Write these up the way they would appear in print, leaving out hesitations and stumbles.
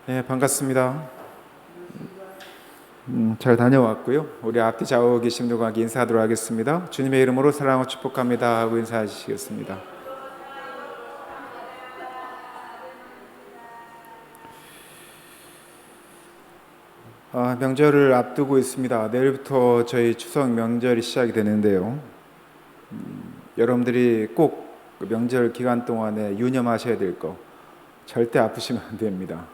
네, 반갑습니다. 잘 다녀왔고요. 우리 앞뒤 좌우 계신 분들과 인사하도록 하겠습니다. 주님의 이름으로 사랑하고 축복합니다 하고 인사하시겠습니다. 명절을 앞두고 있습니다. 내일부터 저희 추석 명절이 시작이 되는데요. 여러분들이 꼭그 명절 기간 동안에 유념하셔야 될 거, 절대 아프시면 안 됩니다.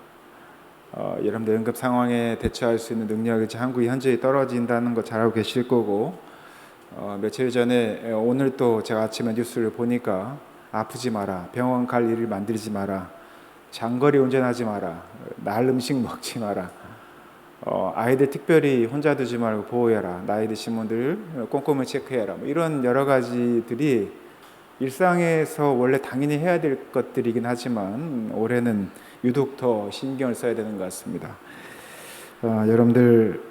여러분들 응급 상황에 대처할 수 있는 능력이 한국이 현저히 떨어진다는 거 잘 알고 계실 거고, 며칠 전에 오늘 또 제가 아침에 뉴스를 보니까 아프지 마라, 병원 갈 일을 만들지 마라, 장거리 운전하지 마라, 날 음식 먹지 마라, 아이들 특별히 혼자 두지 말고 보호해라, 나이 드신 분들 꼼꼼히 체크해라, 뭐 이런 여러 가지들이 일상에서 원래 당연히 해야 될 것들이긴 하지만 올해는 유독 더 신경을 써야 되는 것 같습니다. 여러분들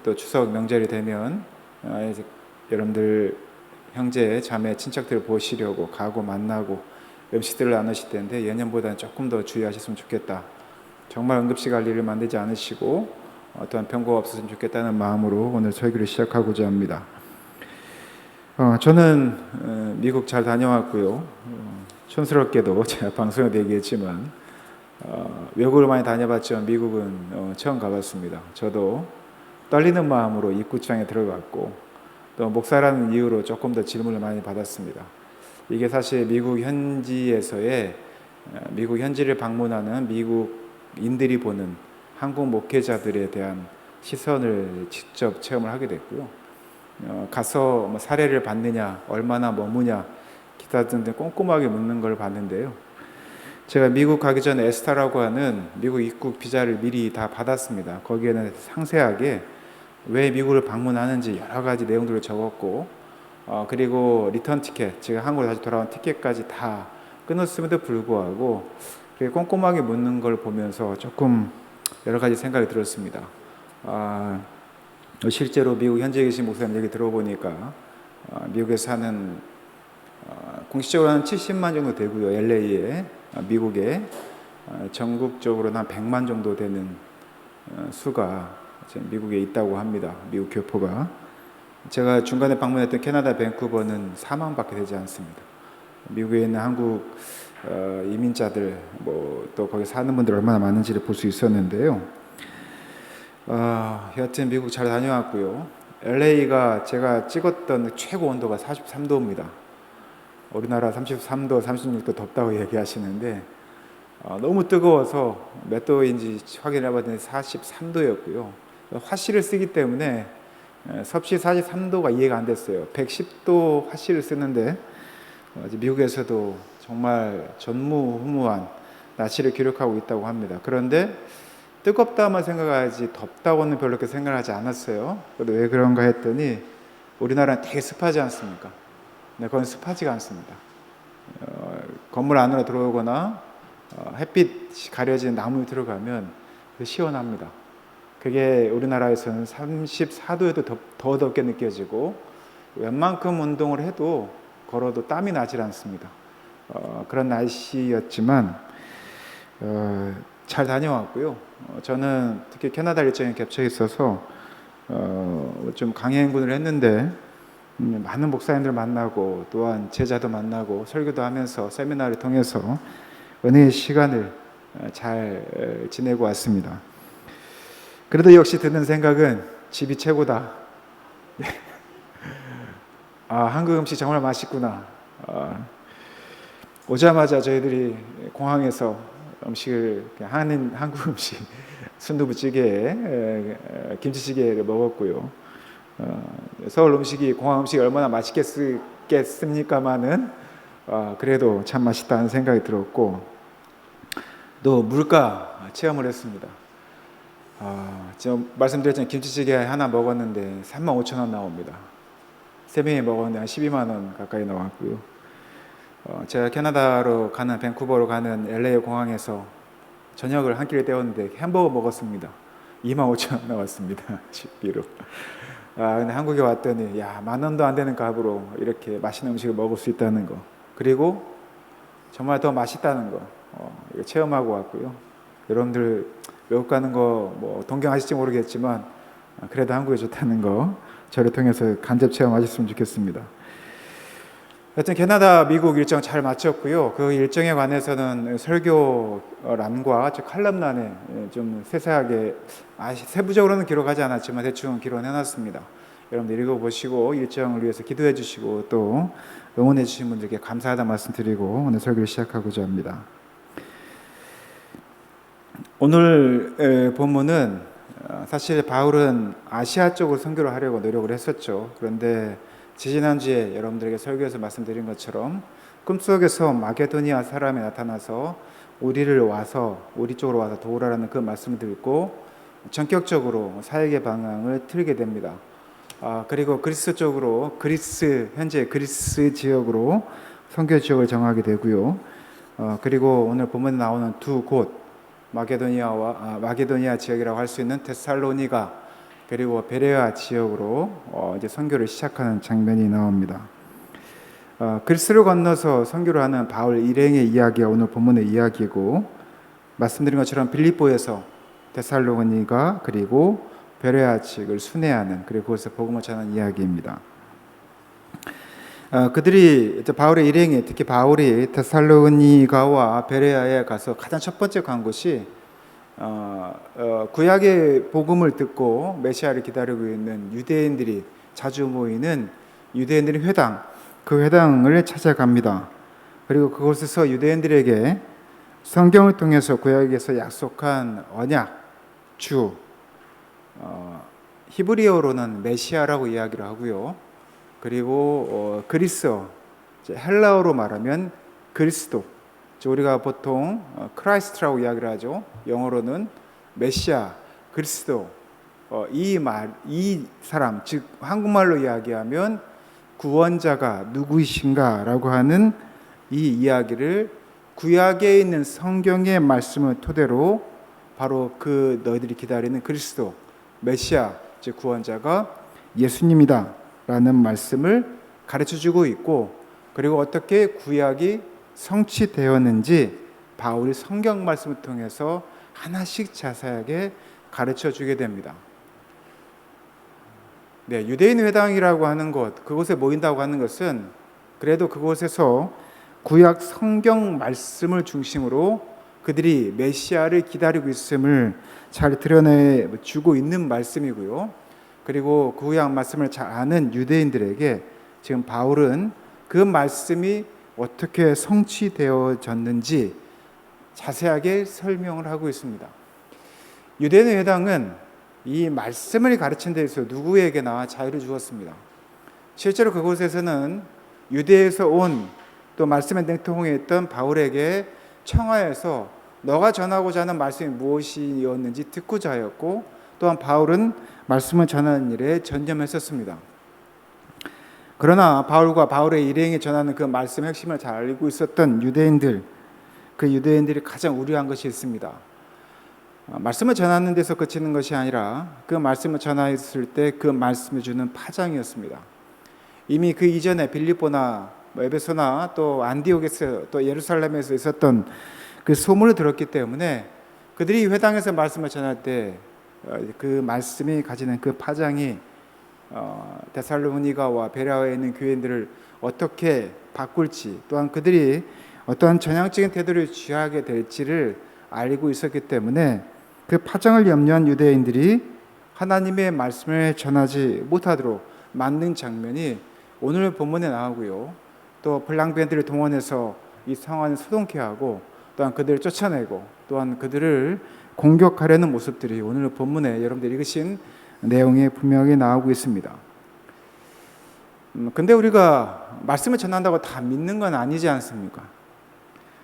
또 추석 명절이 되면 여러분들 형제, 자매, 친척들 보시려고 가고 만나고 음식들을 나누실 텐데 예년보다는 조금 더 주의하셨으면 좋겠다. 정말 응급실 갈 일을 만들지 않으시고 또한 병고가 없었으면 좋겠다는 마음으로 오늘 설교를 시작하고자 합니다. 저는 미국 잘 다녀왔고요. 촌스럽게도 제가 방송에도 얘기했지만 외국을 많이 다녀봤지만 미국은 처음 가봤습니다. 저도 떨리는 마음으로 입구장에 들어갔고 또 목사라는 이유로 조금 더 질문을 많이 받았습니다. 이게 사실 미국 현지에서의 미국 현지를 방문하는 미국인들이 보는 한국 목회자들에 대한 시선을 직접 체험을 하게 됐고요. 가서 뭐 사례를 받느냐, 얼마나 머무냐, 기타 등등 꼼꼼하게 묻는 걸 봤는데요. 제가 미국 가기 전에 에스타라고 하는 미국 입국 비자를 미리 다 받았습니다. 거기에는 상세하게 왜 미국을 방문하는지 여러 가지 내용들을 적었고, 그리고 리턴 티켓, 제가 한국으로 다시 돌아온 티켓까지 다 끊었음에도 불구하고 꼼꼼하게 묻는 걸 보면서 조금 여러 가지 생각이 들었습니다. 실제로 미국 현지에 계신 목사님 얘기 들어보니까 미국에 사는 공식적으로 한 70만 정도 되고요. LA에 미국에 전국적으로는 한 100만 정도 되는 수가 미국에 있다고 합니다. 미국 교포가. 제가 중간에 방문했던 캐나다 밴쿠버는 4만밖에 되지 않습니다. 미국에 있는 한국 이민자들 또 거기 사는 분들 얼마나 많은지를 볼 수 있었는데요. 여하튼 미국 잘 다녀왔고요. LA가 제가 찍었던 최고 온도가 43도입니다. 우리나라 33도, 36도 덥다고 얘기하시는데 너무 뜨거워서 몇 도인지 확인해봤더니 43도였고요. 화실을 쓰기 때문에 섭씨 43도가 이해가 안 됐어요. 110도 화실을 쓰는데 미국에서도 정말 전무후무한 날씨를 기록하고 있다고 합니다. 그런데 뜨겁다만 생각하지 덥다고는 별로 그렇게 생각하지 않았어요. 그런데 왜 그런가 했더니 우리나라는 되게 습하지 않습니까? 근데 그건 습하지가 않습니다. 건물 안으로 들어오거나 햇빛이 가려진 나무에 들어가면 시원합니다. 그게 우리나라에서는 34도에도 더 덥게 느껴지고 웬만큼 운동을 해도 걸어도 땀이 나질 않습니다. 그런 날씨였지만 잘 다녀왔고요. 저는 특히 캐나다 일정이 겹쳐 있어서 좀 강행군을 했는데 많은 목사님들 만나고 또한 제자도 만나고 설교도 하면서 세미나를 통해서 은혜의 시간을 잘 지내고 왔습니다. 그래도 역시 드는 생각은 집이 최고다. 한국 음식 정말 맛있구나. 오자마자 저희들이 공항에서 음식을 하는 한국 음식 순두부찌개, 김치찌개를 먹었고요. 서울 음식이 공항 음식이 얼마나 맛있겠습니까마는 그래도 참 맛있다는 생각이 들었고 또 물가 체험을 했습니다. 지금 말씀드렸잖아요. 김치찌개 하나 먹었는데 35,000원 나옵니다. 3명이 먹었는데 한 12만 원 가까이 나왔고요. 제가 캐나다로 가는 밴쿠버로 가는 LA 공항에서 저녁을 한 끼를 때웠는데 햄버거 먹었습니다. 25,000원 나왔습니다. 식비로. 근데 한국에 왔더니 10,000원도 안 되는 값으로 이렇게 맛있는 음식을 먹을 수 있다는 거, 그리고 정말 더 맛있다는 거 이거 체험하고 왔고요. 여러분들 외국 가는 거 뭐 동경하실지 모르겠지만 그래도 한국이 좋다는 거 저를 통해서 간접 체험하셨으면 좋겠습니다. 하여튼 캐나다, 미국 일정 잘 마쳤고요. 그 일정에 관해서는 설교란과 즉 칼럼란에 좀 세세하게 세부적으로는 기록하지 않았지만 대충 기록해놨습니다. 여러분들 읽어보시고 일정을 위해서 기도해 주시고 또 응원해 주신 분들께 감사하다 말씀드리고 오늘 설교를 시작하고자 합니다. 오늘 본문은 사실 바울은 아시아 쪽으로 선교를 하려고 노력을 했었죠. 그런데 지지난주에 여러분들에게 설교에서 말씀드린 것처럼 꿈속에서 마게도니아 사람이 나타나서 우리 쪽으로 와서 도우라는 그 말씀을 듣고 전격적으로 사역의 방향을 틀게 됩니다. 그리고 그리스 쪽으로 현재 그리스 지역으로 선교 지역을 정하게 되고요. 그리고 오늘 본문에 나오는 두 곳 마게도니아 지역이라고 할 수 있는 데살로니가 그리고 베레아 지역으로 이제 선교를 시작하는 장면이 나옵니다. 그리스를 건너서 선교를 하는 바울 일행의 이야기가 오늘 본문의 이야기고 말씀드린 것처럼 빌립보에서 데살로니가 그리고 베레아 지역을 순회하는 그리고 그곳에서 복음을 전하는 이야기입니다. 그들이 바울의 일행이 특히 바울이 데살로니가와 베레아에 가서 가장 첫 번째 간 곳이 구약의 복음을 듣고 메시아를 기다리고 있는 유대인들이 자주 모이는 유대인들의 회당, 그 회당을 찾아갑니다. 그리고 그곳에서 유대인들에게 성경을 통해서 구약에서 약속한 언약, 주, 히브리어로는 메시아라고 이야기를 하고요. 그리고 그리스어, 헬라어로 말하면 그리스도, 우리가 보통 크라이스트라고 이야기를 하죠. 영어로는 메시아, 그리스도. 이 사람, 즉 한국말로 이야기하면 구원자가 누구이신가라고 하는 이 이야기를 구약에 있는 성경의 말씀을 토대로 바로 그 너희들이 기다리는 그리스도, 메시아, 즉 구원자가 예수님이다라는 말씀을 가르쳐주고 있고, 그리고 어떻게 구약이 성취되었는지 바울이 성경 말씀을 통해서 하나씩 자세하게 가르쳐주게 됩니다. 네, 유대인 회당이라고 하는 곳, 그곳에 모인다고 하는 것은 그래도 그곳에서 구약 성경 말씀을 중심으로 그들이 메시아를 기다리고 있음을 잘 드러내주고 있는 말씀이고요. 그리고 구약 말씀을 잘 아는 유대인들에게 지금 바울은 그 말씀이 어떻게 성취되어졌는지 자세하게 설명을 하고 있습니다. 유대인 회당은 이 말씀을 가르친 데 있어서 누구에게나 자유를 주었습니다. 실제로 그곳에서는 유대에서 온 또 말씀의 냉통에 있던 바울에게 청하여서 너가 전하고자 하는 말씀이 무엇이었는지 듣고자 하였고, 또한 바울은 말씀을 전하는 일에 전념했었습니다. 그러나 바울과 바울의 일행이 전하는 그 말씀의 핵심을 잘 알고 있었던 유대인들, 그 유대인들이 가장 우려한 것이 있습니다. 말씀을 전하는 데서 그치는 것이 아니라 그 말씀을 전하였을 때 그 말씀을 주는 파장이었습니다. 이미 그 이전에 빌립보나 에베소나 또 안디옥에서 또 예루살렘에서 있었던 그 소문을 들었기 때문에 그들이 회당에서 말씀을 전할 때 그 말씀이 가지는 그 파장이 데살로니가와 베레아에 있는 교인들을 어떻게 바꿀지, 또한 그들이 어떠한 전향적인 태도를 취하게 될지를 알고 있었기 때문에 그 파장을 염려한 유대인들이 하나님의 말씀을 전하지 못하도록 만든 장면이 오늘 본문에 나오고요. 또 블랑밴드를 동원해서 이 상황을 소동케 하고 또한 그들을 쫓아내고 또한 그들을 공격하려는 모습들이 오늘 본문에 여러분들이 읽으신 내용에 분명히 나오고 있습니다. 근데 우리가 말씀을 전한다고 다 믿는 건 아니지 않습니까?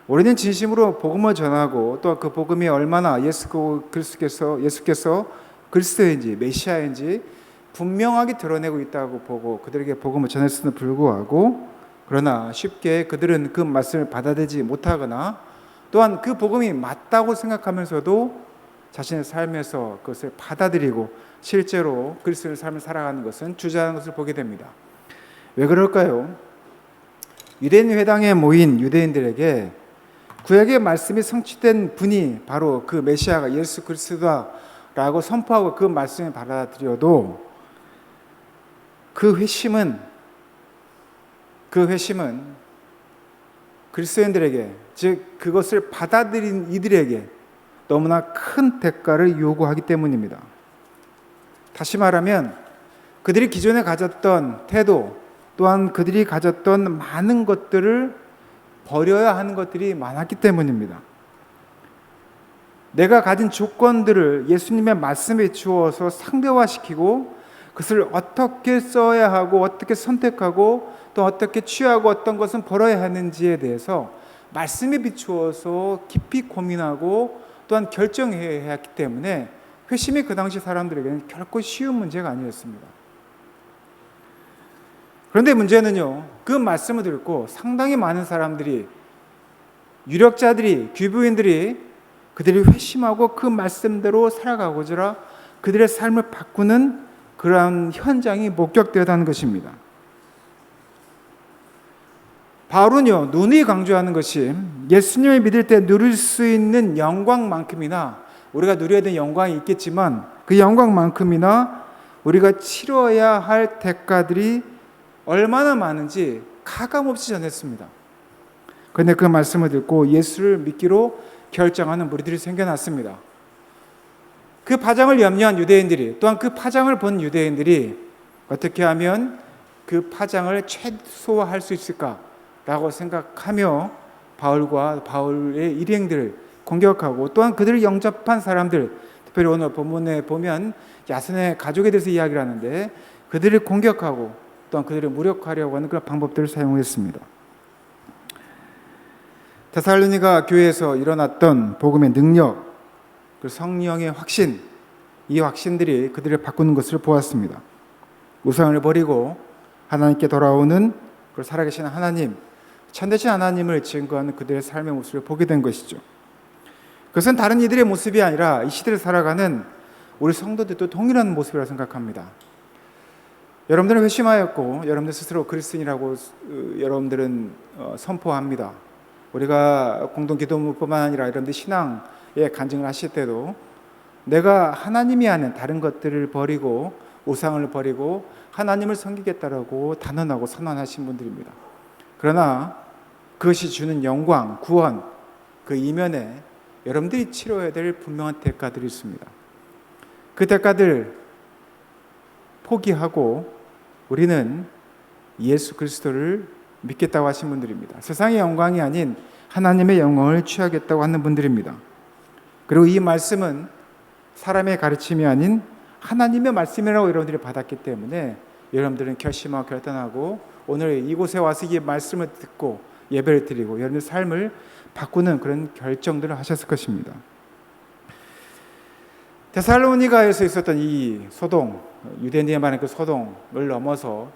우리는 진심으로 복음을 전하고 또 그 복음이 얼마나 예수께서 그리스도인지 메시아인지 분명하게 드러내고 있다고 보고 그들에게 복음을 전했음에도 불구하고, 그러나 쉽게 그들은 그 말씀을 받아들이지 못하거나 또한 그 복음이 맞다고 생각하면서도 자신의 삶에서 그것을 받아들이고 실제로 그리스도의 삶을 살아가는 것은 주저하는 것을 보게 됩니다. 왜 그럴까요? 유대인 회당에 모인 유대인들에게 구약의 말씀이 성취된 분이 바로 그 메시아가 예수 그리스도다라고 선포하고 그 말씀을 받아들여도 그 회심은 그리스도인들에게, 즉 그것을 받아들인 이들에게 너무나 큰 대가를 요구하기 때문입니다. 다시 말하면 그들이 기존에 가졌던 태도, 또한 그들이 가졌던 많은 것들을 버려야 하는 것들이 많았기 때문입니다. 내가 가진 조건들을 예수님의 말씀에 주어서 상대화시키고 그것을 어떻게 써야 하고 어떻게 선택하고 또 어떻게 취하고 어떤 것은 버려야 하는지에 대해서 말씀에 비추어서 깊이 고민하고 또한 결정해야 했기 때문에 회심이 그 당시 사람들에게는 결코 쉬운 문제가 아니었습니다. 그런데 문제는요, 그 말씀을 듣고 상당히 많은 사람들이, 유력자들이, 귀부인들이 그들이 회심하고 그 말씀대로 살아가고자 그들의 삶을 바꾸는 그러한 현장이 목격되었다는 것입니다. 바울은요, 누누이 강조하는 것이 예수님을 믿을 때 누릴 수 있는 영광만큼이나, 우리가 누려야 되는 영광이 있겠지만 그 영광만큼이나 우리가 치러야 할 대가들이 얼마나 많은지 가감없이 전했습니다. 그런데 그 말씀을 듣고 예수를 믿기로 결정하는 무리들이 생겨났습니다. 그 파장을 염려한 유대인들이, 또한 그 파장을 본 유대인들이 어떻게 하면 그 파장을 최소화할 수 있을까라고 생각하며 바울의 일행들을 공격하고, 또한 그들을 영접한 사람들, 특별히 오늘 본문에 보면 야손의 가족에 대해서 이야기를 하는데 그들을 공격하고 또한 그들을 무력화하려고 하는 그런 방법들을 사용했습니다. 데살로니가 교회에서 일어났던 복음의 능력, 그 성령의 확신, 이 확신들이 그들을 바꾸는 것을 보았습니다. 우상을 버리고 하나님께 돌아오는 그 살아계신 하나님, 참되신 하나님을 증거하는 그들의 삶의 모습을 보게 된 것이죠. 그것은 다른 이들의 모습이 아니라 이 시대를 살아가는 우리 성도들도 동일한 모습이라고 생각합니다. 여러분들은 회심하였고 여러분들 스스로 그리스도인이라고 여러분들은 선포합니다. 우리가 공동 기도문뿐만 아니라 여러분들 신앙에 간증을 하실 때도 내가 하나님이 아닌 다른 것들을 버리고 우상을 버리고 하나님을 섬기겠다라고 단언하고 선언하신 분들입니다. 그러나 그것이 주는 영광, 구원, 그 이면에 여러분들이 치러야 될 분명한 대가들이 있습니다. 그 대가들 포기하고 우리는 예수 그리스도를 믿겠다고 하신 분들입니다. 세상의 영광이 아닌 하나님의 영광을 취하겠다고 하는 분들입니다. 그리고 이 말씀은 사람의 가르침이 아닌 하나님의 말씀이라고 여러분들이 받았기 때문에 여러분들은 결심하고 결단하고 오늘 이곳에 와서 이 말씀을 듣고 예배를 드리고 여러분의 삶을 바꾸는 그런 결정들을 하셨을 것입니다. 데살로니가에서 있었던 이 소동, 유대인들이 말하는 그 소동을 넘어서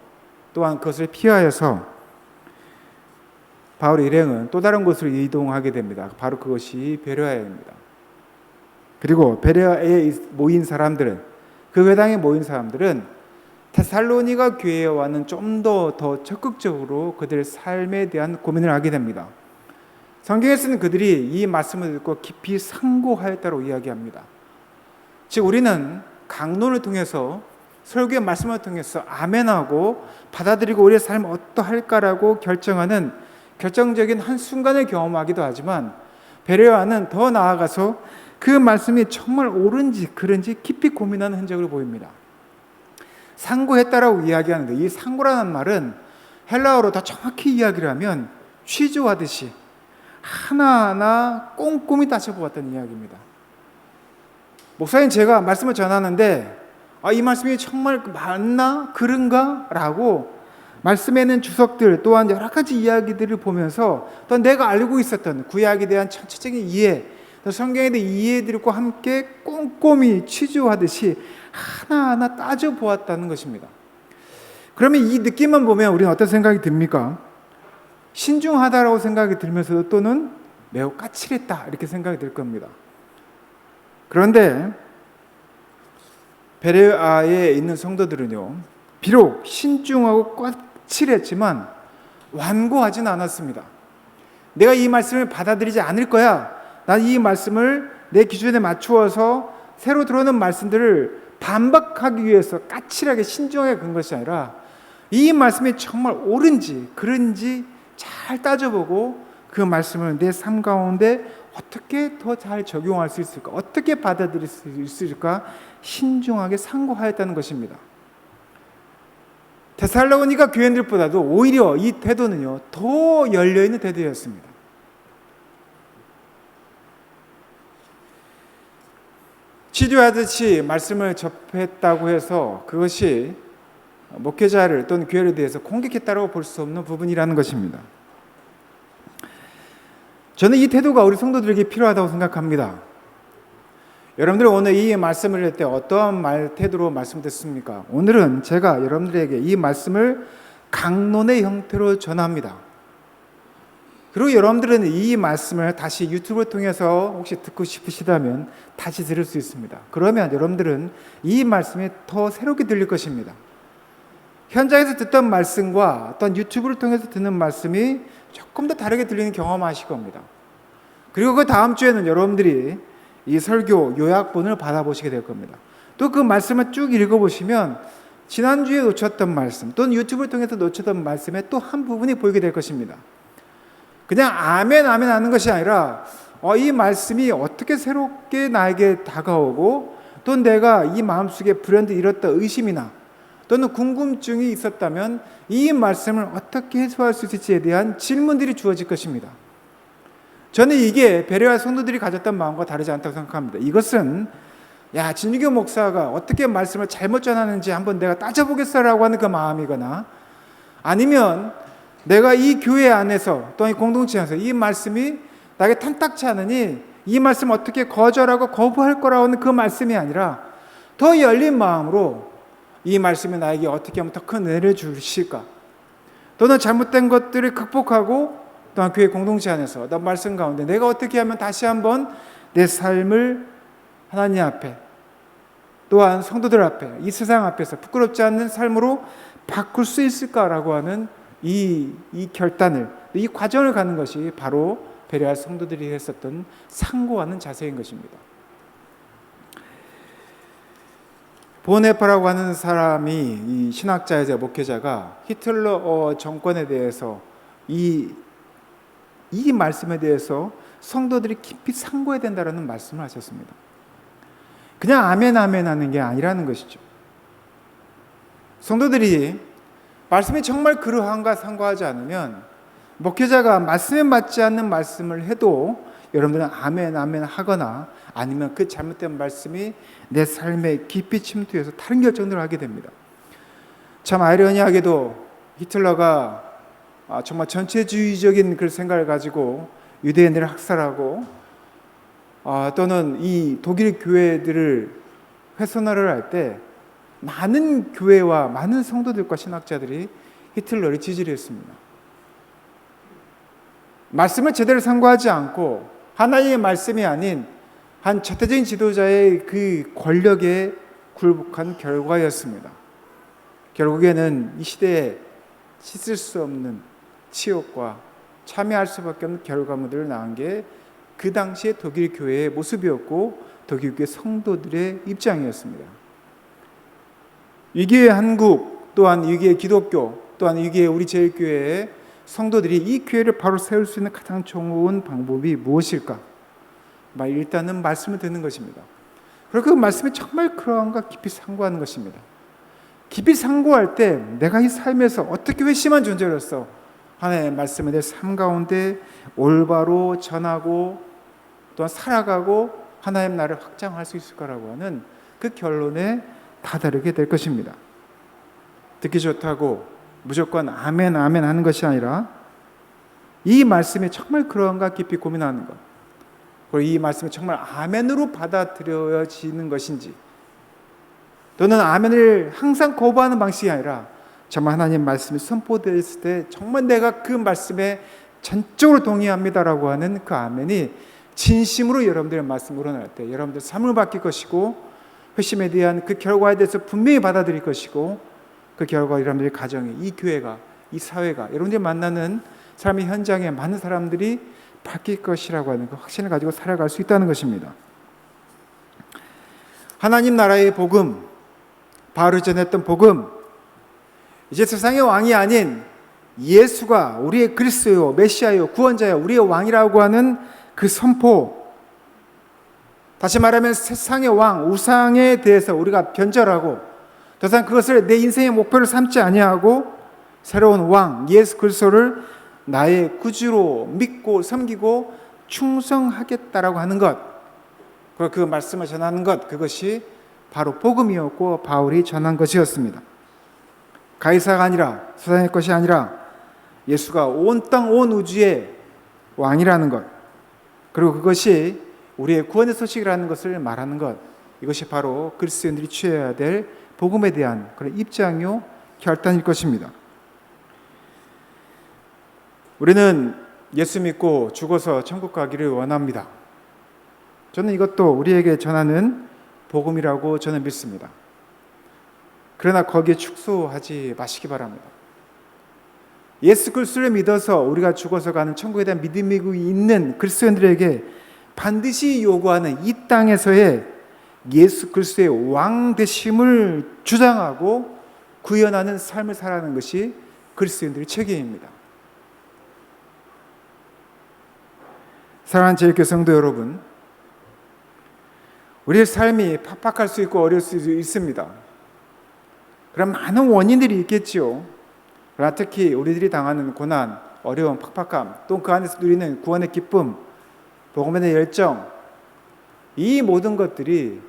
또한 그것을 피하여서 바울 일행은 또 다른 곳으로 이동하게 됩니다. 바로 그것이 베레아입니다. 그리고 베레아에 모인 사람들은, 그 회당에 모인 사람들은 데살로니가 교회와는 좀 더 적극적으로 그들의 삶에 대한 고민을 하게 됩니다. 성경에서는 그들이 이 말씀을 듣고 깊이 상고하였다고 이야기합니다. 즉 우리는 강론을 통해서 설교의 말씀을 통해서 아멘하고 받아들이고 우리의 삶을 어떠할까라고 결정하는 결정적인 한순간을 경험하기도 하지만 베레아는 더 나아가서 그 말씀이 정말 옳은지 그른지 깊이 고민하는 흔적을 보입니다. 상고했다라고 이야기하는데 이 상고라는 말은 헬라어로 더 정확히 이야기를 하면 취조하듯이 하나하나 꼼꼼히 따져보았다는 이야기입니다. 목사님 제가 말씀을 전하는데 이 말씀이 정말 맞나? 그런가? 라고 말씀에 있는 주석들 또한 여러 가지 이야기들을 보면서 또 내가 알고 있었던 구약에 대한 전체적인 이해, 또 성경에 대한 이해들과 함께 꼼꼼히 취조하듯이 하나하나 따져보았다는 것입니다. 그러면 이 느낌만 보면 우리는 어떤 생각이 듭니까? 신중하다라고 생각이 들면서도 또는 매우 까칠했다 이렇게 생각이 들 겁니다. 그런데 베레아에 있는 성도들은요, 비록 신중하고 까칠했지만 완고하지는 않았습니다. 내가 이 말씀을 받아들이지 않을 거야. 난 이 말씀을 내 기준에 맞추어서 새로 들어오는 말씀들을 반박하기 위해서 까칠하게 신중하게 건 것이 아니라 이 말씀이 정말 옳은지 그른지 잘 따져보고 그 말씀을 내 삶 가운데 어떻게 더 잘 적용할 수 있을까, 어떻게 받아들일 수 있을까 신중하게 상고하였다는 것입니다. 데살로니가 교인들보다도 오히려 이 태도는요 더 열려있는 태도였습니다. 치료하듯이 말씀을 접했다고 해서 그것이 목회자를 또는 교회에 대해서 공격했다고 볼 수 없는 부분이라는 것입니다. 저는 이 태도가 우리 성도들에게 필요하다고 생각합니다. 여러분들 오늘 이 말씀을 할 때 어떠한 태도로 말씀 듣습니까? 오늘은 제가 여러분들에게 이 말씀을 강론의 형태로 전합니다. 그리고 여러분들은 이 말씀을 다시 유튜브를 통해서 혹시 듣고 싶으시다면 다시 들을 수 있습니다. 그러면 여러분들은 이 말씀이 더 새롭게 들릴 것입니다. 현장에서 듣던 말씀과 어떤 유튜브를 통해서 듣는 말씀이 조금 더 다르게 들리는 경험하실 겁니다. 그리고 그 다음 주에는 여러분들이 이 설교 요약본을 받아보시게 될 겁니다. 또 그 말씀을 쭉 읽어보시면 지난주에 놓쳤던 말씀 또는 유튜브를 통해서 놓쳤던 말씀의 또 한 부분이 보이게 될 것입니다. 그냥 아멘 아멘 하는 것이 아니라 이 말씀이 어떻게 새롭게 나에게 다가오고 또 내가 이 마음속에 불현듯 일었던 의심이나 또는 궁금증이 있었다면 이 말씀을 어떻게 해소할 수 있을지에 대한 질문들이 주어질 것입니다. 저는 이게 베레아 성도들이 가졌던 마음과 다르지 않다고 생각합니다. 이것은 진유교 목사가 어떻게 말씀을 잘못 전하는지 한번 내가 따져보겠어라고 하는 그 마음이거나 아니면 내가 이 교회 안에서 또는 이 공동체 안에서 이 말씀이 나에게 탐탁치 않으니 이 말씀 어떻게 거절하고 거부할 거라고 하는 그 말씀이 아니라 더 열린 마음으로 이 말씀이 나에게 어떻게 하면 더 큰 은혜를 주실까, 또는 잘못된 것들을 극복하고 또한 교회 공동체 안에서 나 말씀 가운데 내가 어떻게 하면 다시 한번 내 삶을 하나님 앞에 또한 성도들 앞에 이 세상 앞에서 부끄럽지 않는 삶으로 바꿀 수 있을까라고 하는 이 결단을, 이 과정을 가는 것이 바로 베레아 성도들이 했었던 상고하는 자세인 것입니다. 보네파라고 하는 사람이 이 신학자이자 목회자가 히틀러 정권에 대해서 이 말씀에 대해서 성도들이 깊이 상고해야 된다는 말씀을 하셨습니다. 그냥 아멘 아멘 하는 게 아니라는 것이죠. 성도들이 말씀이 정말 그러한가 상고하지 않으면 목회자가 말씀에 맞지 않는 말씀을 해도 여러분들은 아멘 아멘 하거나 아니면 그 잘못된 말씀이 내 삶에 깊이 침투해서 다른 결정들을 하게 됩니다. 참 아이러니하게도 히틀러가 정말 전체주의적인 그 생각을 가지고 유대인들을 학살하고 또는 이 독일 교회들을 훼손을 할 때 많은 교회와 많은 성도들과 신학자들이 히틀러를 지지를 했습니다. 말씀을 제대로 상고하지 않고 하나님의 말씀이 아닌 한 절대적인 지도자의 그 권력에 굴복한 결과였습니다. 결국에는 이 시대에 씻을 수 없는 치욕과 참여할 수밖에 없는 결과물들을 낳은 게 그 당시의 독일 교회의 모습이었고 독일 교회 성도들의 입장이었습니다. 위기의 한국 또한 위기의 기독교 또한 위기의 우리 제일교회의 성도들이 이 교회를 바로 세울 수 있는 가장 좋은 방법이 무엇일까? 일단은 말씀을 듣는 것입니다. 그리고 그 말씀이 정말 그러한가 깊이 상고하는 것입니다. 깊이 상고할 때 내가 이 삶에서 어떻게 회심한 존재로서 하나님의 말씀을 내 삶 가운데 올바로 전하고 또한 살아가고 하나님 나라를 확장할 수 있을까라고 하는 그 결론에 다다르게 될 것입니다. 듣기 좋다고 무조건 아멘 아멘 하는 것이 아니라 이 말씀이 정말 그런가 깊이 고민하는 것, 그리고 이 말씀이 정말 아멘으로 받아들여지는 것인지, 또는 아멘을 항상 거부하는 방식이 아니라 정말 하나님 말씀이 선포되었을 때 정말 내가 그 말씀에 전적으로 동의합니다라고 하는 그 아멘이 진심으로 여러분들의 말씀을 우러날 때 여러분들 삶을 바뀔 것이고 회심에 대한 그 결과에 대해서 분명히 받아들일 것이고 그 결과 여러분들의 가정이, 이 교회가, 이 사회가, 여러분들이 만나는 삶의 현장에 많은 사람들이 바뀔 것이라고 하는 그 확신을 가지고 살아갈 수 있다는 것입니다. 하나님 나라의 복음, 바울이 전했던 복음, 이제 세상의 왕이 아닌 예수가 우리의 그리스도요, 메시아요, 구원자요, 우리의 왕이라고 하는 그 선포, 다시 말하면 세상의 왕, 우상에 대해서 우리가 변절하고 더 이상 그것을 내 인생의 목표를 삼지 아니하고 새로운 왕, 예수 그리스도를 나의 구주로 믿고 섬기고 충성하겠다라고 하는 것, 그 말씀을 전하는 것, 그것이 바로 복음이었고 바울이 전한 것이었습니다. 가이사가 아니라, 세상의 것이 아니라 예수가 온 땅, 온 우주의 왕이라는 것, 그리고 그것이 우리의 구원의 소식이라는 것을 말하는 것, 이것이 바로 그리스도인들이 취해야 될 복음에 대한 그런 입장이요 결단일 것입니다. 우리는 예수 믿고 죽어서 천국 가기를 원합니다. 저는 이것도 우리에게 전하는 복음이라고 저는 믿습니다. 그러나 거기에 축소하지 마시기 바랍니다. 예수 그리스도를 믿어서 우리가 죽어서 가는 천국에 대한 믿음이 있는 그리스도인들에게 반드시 요구하는 이 땅에서의 예수 그리스도의 왕 되심을 주장하고 구현하는 삶을 살아가는 것이 그리스도인들의 책임입니다. 사랑하는 제일교회 성도 여러분, 우리의 삶이 팍팍할 수 있고 어려울 수 있습니다. 그런 많은 원인들이 있겠지요. 그러나 특히 우리들이 당하는 고난, 어려움, 팍팍함, 또 그 안에서 누리는 구원의 기쁨, 복음에 대한 열정, 이 모든 것들이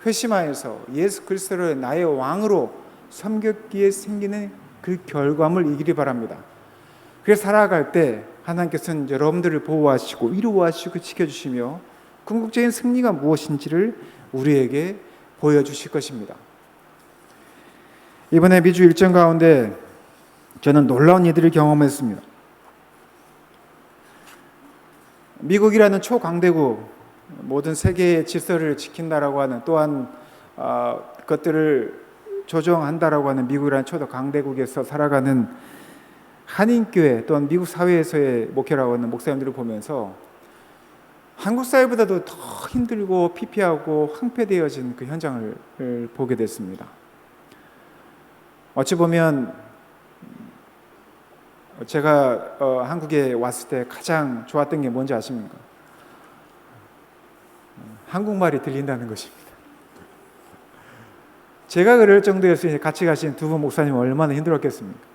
회심하여서 예수 그리스도를 나의 왕으로 섬겼기에 생기는 그 결과물이기를 바랍니다. 그래서 살아갈 때 하나님께서는 여러분들을 보호하시고 위로하시고 지켜주시며 궁극적인 승리가 무엇인지를 우리에게 보여주실 것입니다. 이번에 미주 일정 가운데 저는 놀라운 일들을 경험했습니다. 미국이라는 초강대국, 모든 세계의 질서를 지킨다라고 하는, 또한 그것들을 조정한다라고 하는 미국이라는 초강대국에서 살아가는 한인교회, 또한 미국 사회에서의 목회라고 하는 목사님들을 보면서 한국 사회보다도 더 힘들고 피폐하고 황폐되어진 그 현장을 보게 됐습니다. 어찌 보면 제가 한국에 왔을 때 가장 좋았던 게 뭔지 아십니까? 한국말이 들린다는 것입니다. 제가 그럴 정도였으니 같이 가신 두 분 목사님은 얼마나 힘들었겠습니까?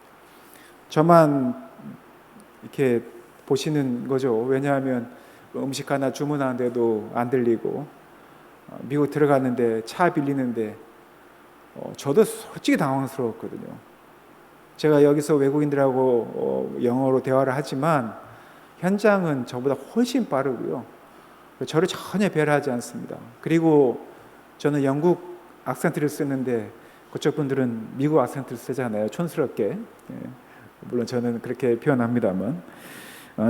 저만 이렇게 보시는 거죠. 왜냐하면 음식 하나 주문하는데도 안 들리고, 미국 들어갔는데 차 빌리는데 저도 솔직히 당황스러웠거든요. 제가 여기서 외국인들하고 영어로 대화를 하지만 현장은 저보다 훨씬 빠르고요. 저를 전혀 배려하지 않습니다. 그리고 저는 영국 악센트를 쓰는데 그쪽 분들은 미국 악센트를 쓰잖아요. 촌스럽게. 물론 저는 그렇게 표현합니다만,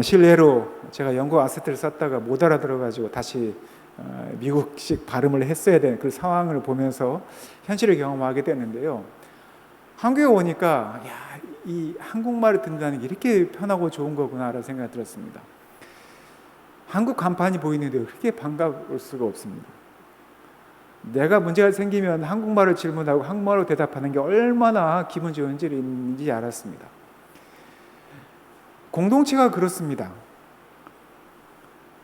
실례로 제가 영국 악센트를 썼다가 못 알아들어가지고 다시 미국식 발음을 했어야 되는 그 상황을 보면서 현실을 경험하게 됐는데요. 한국에 오니까 이 한국말을 듣는다는 게 이렇게 편하고 좋은 거구나라는 생각이 들었습니다. 한국 간판이 보이는데 그렇게 반가울 수가 없습니다. 내가 문제가 생기면 한국말을 질문하고 한국말로 대답하는 게 얼마나 기분 좋은지 알았습니다. 공동체가 그렇습니다.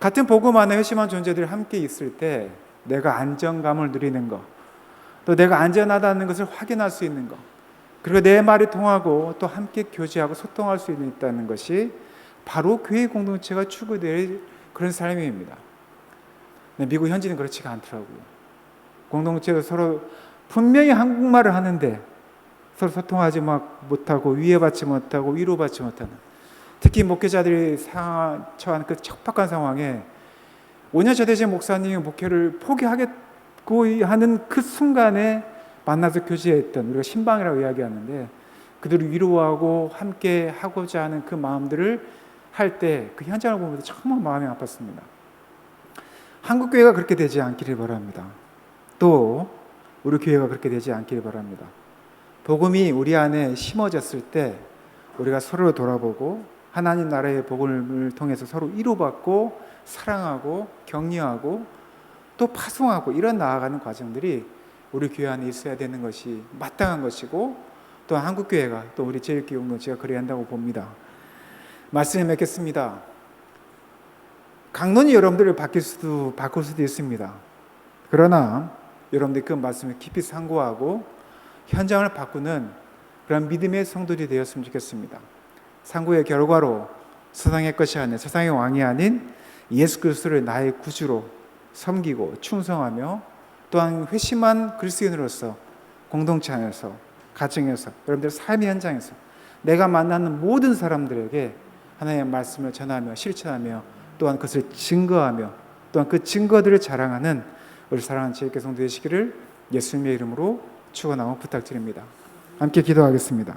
같은 복음 안에 회심한 존재들이 함께 있을 때 내가 안정감을 누리는 것, 또 내가 안전하다는 것을 확인할 수 있는 것, 그리고 내 말이 통하고 또 함께 교제하고 소통할 수 있다는 것이 바로 교회 공동체가 추구될 그런 삶입니다. 미국 현지는 그렇지가 않더라고요. 공동체도 서로 분명히 한국말을 하는데 서로 소통하지 못하고 위해받지 못하고 위로받지 못하는, 특히 목회자들이 처한 그 척박한 상황에 5년 전대제 목사님이 목회를 포기하겠고 하는 그 순간에 만나서 교제했던, 우리가 신방이라고 이야기하는데 그들을 위로하고 함께 하고자 하는 그 마음들을 할 때 그 현장을 보면서 정말 마음이 아팠습니다. 한국 교회가 그렇게 되지 않기를 바랍니다. 또 우리 교회가 그렇게 되지 않기를 바랍니다. 복음이 우리 안에 심어졌을 때 우리가 서로를 돌아보고 하나님 나라의 복음을 통해서 서로 위로받고 사랑하고 격려하고 또 파송하고 이런 나아가는 과정들이 우리 교회 안에 있어야 되는 것이 마땅한 것이고, 또 한국교회가 또 우리 제일교회공동체가 그래야 한다고 봅니다. 말씀을 맺겠습니다. 강론이 여러분들을 바꿀 수도 있습니다. 그러나 여러분들이 그 말씀을 깊이 상고하고 현장을 바꾸는 그런 믿음의 성도들이 되었으면 좋겠습니다. 상고의 결과로 세상의 것이 아닌, 세상의 왕이 아닌 예수 그리스도를 나의 구주로 섬기고 충성하며 또한 회심한 그리스도인으로서 공동체 안에서, 가정에서, 여러분들 삶의 현장에서 내가 만나는 모든 사람들에게 하나님의 말씀을 전하며 실천하며 또한 그것을 증거하며 또한 그 증거들을 자랑하는 우리 사랑하는 제일교회 성도 되시기를 예수님의 이름으로 축원하고 부탁드립니다. 함께 기도하겠습니다.